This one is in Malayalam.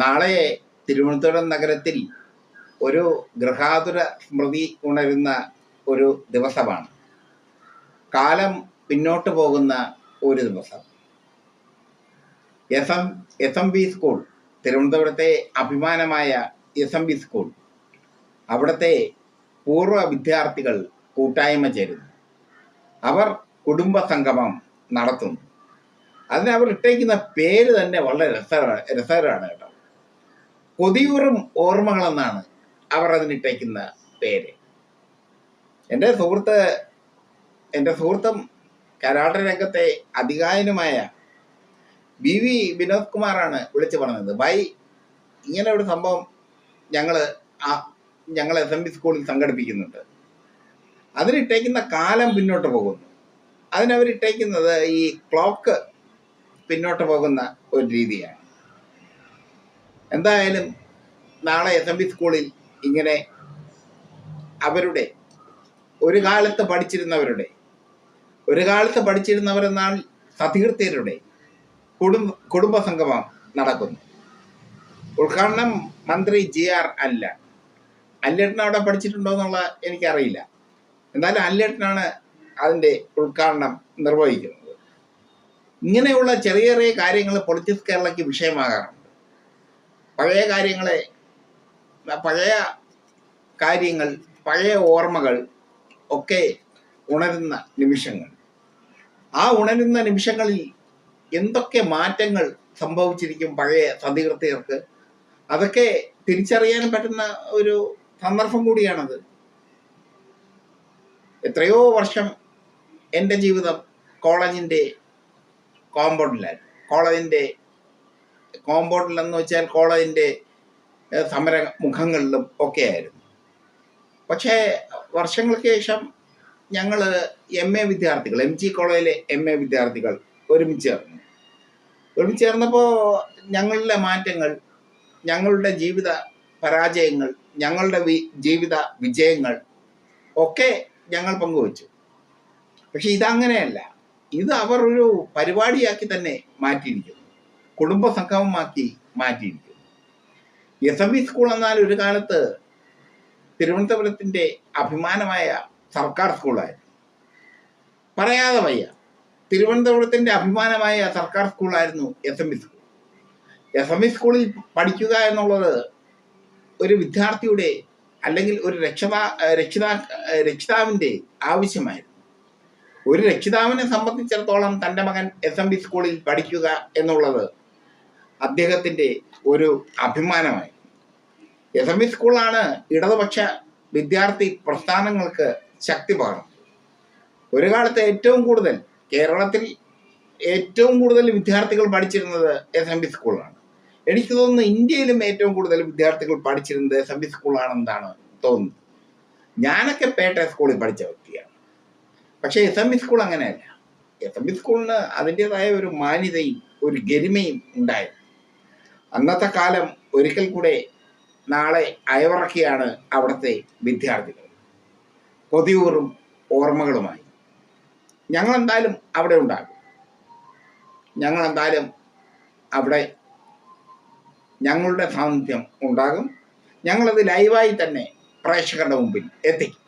നാളെ തിരുവനന്തപുരം നഗരത്തിൽ ഒരു ഗൃഹാതുര സ്മൃതി ഉണരുന്ന ഒരു ദിവസമാണ്. കാലം പിന്നോട്ട് പോകുന്ന ഒരു ദിവസം. എസ് എം ബി സ്കൂൾ, തിരുവനന്തപുരത്തെ അഭിമാനമായ എസ് എം ബി സ്കൂൾ, അവിടുത്തെ പൂർവ്വ വിദ്യാർത്ഥികൾ കൂട്ടായ്മ ചേരുന്നു. അവർ കുടുംബ സംഗമം നടത്തുന്നു. അതിനവർ ഇട്ടേക്കുന്ന പേര് തന്നെ വളരെ രസകരമാണ് കേട്ടോ. കൊതിയൂറും ഓർമ്മകളെന്നാണ് അവർ അതിനിട്ടേക്കുന്ന പേര്. എൻ്റെ സുഹൃത്തും കരാട്ടെ രംഗത്തെ അധികായനുമായ BV വിനോദ് കുമാറാണ് വിളിച്ചു പറഞ്ഞത്. ഇങ്ങനെ ഒരു സംഭവം ഞങ്ങൾ SMB സ്കൂളിൽ സംഘടിപ്പിക്കുന്നുണ്ട്. അതിനിട്ടേക്കുന്ന കാലം പിന്നോട്ട് പോകുന്നു. അതിനവരിട്ടേക്കുന്നത് ഈ ക്ലോക്ക് പിന്നോട്ട് പോകുന്ന ഒരു രീതിയാണ്. എന്തായാലും നാളെ SMB സ്കൂളിൽ ഇങ്ങനെ അവരുടെ ഒരു കാലത്ത് പഠിച്ചിരുന്നവരെന്നാൽ സതീർത്ഥ്യരുടെ കുടുംബ സംഗമം നടക്കുന്നു. ഉദ്ഘാടനം മന്ത്രി GR അനിലേട്ടൻ അവിടെ പഠിച്ചിട്ടുണ്ടോ എന്നുള്ള എനിക്കറിയില്ല. എന്നാലും അനിലേട്ടനാണ് അതിൻ്റെ ഉദ്ഘാടനം നിർവഹിക്കുന്നത്. ഇങ്ങനെയുള്ള ചെറിയ ചെറിയ കാര്യങ്ങൾ പൊളിറ്റിക്സ് കേരളയ്ക്ക് വിഷയമാകാറുണ്ട്. പഴയ കാര്യങ്ങൾ, പഴയ ഓർമ്മകൾ ഒക്കെ ഉണരുന്ന നിമിഷങ്ങൾ. ആ ഉണരുന്ന നിമിഷങ്ങളിൽ എന്തൊക്കെ മാറ്റങ്ങൾ സംഭവിച്ചിരിക്കും പഴയ സതീർത്ഥ്യർക്ക്, അതൊക്കെ തിരിച്ചറിയാൻ പറ്റുന്ന ഒരു സന്ദർഭം കൂടിയാണത്. എത്രയോ വർഷം എൻ്റെ ജീവിതം കോളേജിൻ്റെ കോമ്പൗണ്ടിലെന്ന് വെച്ചാൽ കോളേജിൻ്റെ സമര മുഖങ്ങളിലും ഒക്കെ ആയിരുന്നു. പക്ഷേ വർഷങ്ങൾക്ക് ശേഷം ഞങ്ങൾ MA വിദ്യാർത്ഥികൾ, MG കോളേജിലെ MA വിദ്യാർത്ഥികൾ ഒരുമിച്ച് ചേർന്നപ്പോൾ ഞങ്ങളുടെ മാറ്റങ്ങൾ, ഞങ്ങളുടെ ജീവിത പരാജയങ്ങൾ, ഞങ്ങളുടെ ജീവിത വിജയങ്ങൾ ഒക്കെ ഞങ്ങൾ പങ്കുവച്ചു. പക്ഷെ ഇതങ്ങനെയല്ല. ഇത് അവർ ഒരു പരിപാടിയാക്കി തന്നെ മാറ്റിയിരിക്കുന്നു, കുടുംബ സംഗമമാക്കി മാറ്റിയിരിക്കുന്നു. SMB സ്കൂൾ എന്നാൽ ഒരു കാലത്ത് തിരുവനന്തപുരത്തിൻ്റെ അഭിമാനമായ സർക്കാർ സ്കൂളായിരുന്നു. പറയാതെ വയ്യ, തിരുവനന്തപുരത്തിൻ്റെ അഭിമാനമായ സർക്കാർ സ്കൂളായിരുന്നു SMB സ്കൂൾ. SMB സ്കൂളിൽ പഠിക്കുക എന്നുള്ളത് ഒരു വിദ്യാർത്ഥിയുടെ അല്ലെങ്കിൽ ഒരു രക്ഷിതാവിൻ്റെ ആവശ്യമായിരുന്നു. ഒരു രക്ഷിതാവിനെ സംബന്ധിച്ചിടത്തോളം തൻ്റെ മകൻ SMB സ്കൂളിൽ പഠിക്കുക എന്നുള്ളത് അദ്ദേഹത്തിൻ്റെ ഒരു അഭിമാനമായി. SMB സ്കൂളാണ് ഇടതുപക്ഷ വിദ്യാർത്ഥി പ്രസ്ഥാനങ്ങൾക്ക് ശക്തി പകർന്നത്. ഒരു കാലത്ത് കേരളത്തിൽ ഏറ്റവും കൂടുതൽ വിദ്യാർത്ഥികൾ പഠിച്ചിരുന്നത് SMB സ്കൂളാണ്. എനിക്ക് തോന്നുന്നു ഇന്ത്യയിലും ഏറ്റവും കൂടുതൽ വിദ്യാർത്ഥികൾ പഠിച്ചിരുന്നത് SMB സ്കൂളാണെന്നാണ് തോന്നുന്നത്. ഞാനൊക്കെ പേട്ട സ്കൂളിൽ പഠിച്ച വ്യക്തിയാണ്. പക്ഷേ SMB സ്കൂൾ അങ്ങനെയല്ല. SMB സ്കൂളിന് അതിൻ്റെതായ ഒരു മാന്യതയും ഒരു ഗരിമയും ഉണ്ടായിരുന്നു. അന്നത്തെ കാലം ഒരിക്കൽ കൂടെ നാളെ അയവിറക്കിയാണ് അവിടുത്തെ വിദ്യാർത്ഥികൾ, കൊതിയൂറും ഓർമ്മകളുമായി. ഞങ്ങളെന്തായാലും അവിടെ ഉണ്ടാകും. അവിടെ ഞങ്ങളുടെ സാന്നിധ്യം ഉണ്ടാകും. ഞങ്ങളത് ലൈവായി തന്നെ പ്രേക്ഷകരുടെ മുമ്പിൽ എത്തിക്കും.